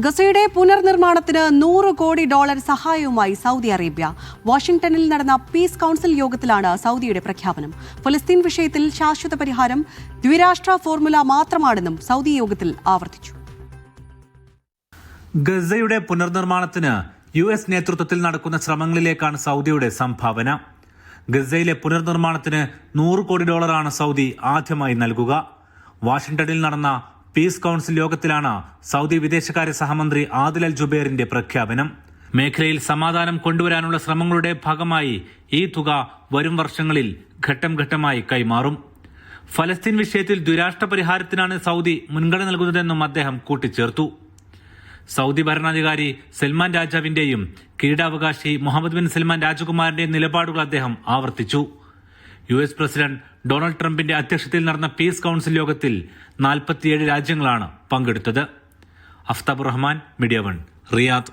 ഗസയുടെ പുനർനിർമ്മാണത്തിന് $100 കോടി സഹായവുമായി സൗദി അറേബ്യ. വാഷിംഗ്ടണിൽ നടന്ന പീസ് കൌൺസിൽ യോഗത്തിലാണ് സൗദിയുടെ പ്രഖ്യാപനം. ഫലസ്തീൻ വിഷയത്തിൽ ശാശ്വത പരിഹാരം ദ്വിരാഷ്ട്ര ഫോർമുല മാത്രമാണെന്നും സൗദി യോഗത്തിൽ ആവർത്തിച്ചു. ഗസയുടെ പുനർനിർമ്മാണത്തിന് US നേതൃത്വത്തിൽ നടക്കുന്ന ശ്രമങ്ങളിലേക്കാണ് സൗദിയുടെ സംഭാവന. ഗസയിലെ പുനർനിർമ്മാണത്തിന് $100 കോടി സൗദി ആദ്യമായി നൽകുക. വാഷിംഗ്ടണിൽ നടന്ന പീസ് കൌൺസിൽ യോഗത്തിലാണ് സൗദി വിദേശകാര്യ സഹമന്ത്രി ആദിൽ അൽ ജുബൈറിന്റെ പ്രഖ്യാപനം. മേഖലയിൽ സമാധാനം കൊണ്ടുവരാനുള്ള ശ്രമങ്ങളുടെ ഭാഗമായി ഈ തുക വരും വർഷങ്ങളിൽ ഘട്ടം ഘട്ടമായി കൈമാറും. ഫലസ്തീൻ വിഷയത്തിൽ ദ്വിരാഷ്ട്ര പരിഹാരത്തിനാണ് സൗദി മുൻഗണന നൽകുന്നതെന്നും അദ്ദേഹം കൂട്ടിച്ചേർത്തു. സൗദി ഭരണാധികാരി സൽമാൻ രാജാവിന്റെയും കിരീടാവകാശി മുഹമ്മദ് ബിൻ സൽമാൻ രാജകുമാരന്റെയും നിലപാടുകൾ അദ്ദേഹം ആവർത്തിച്ചു. US പ്രസിഡന്റ് ഡൊണാൾഡ് ട്രംപിന്റെ അധ്യക്ഷതയിൽ നടന്ന പീസ് കൌൺസിൽ യോഗത്തിൽ 47 രാജ്യങ്ങളാണ് പങ്കെടുത്തത്. Aftab Rahman, media 1, Riyadh.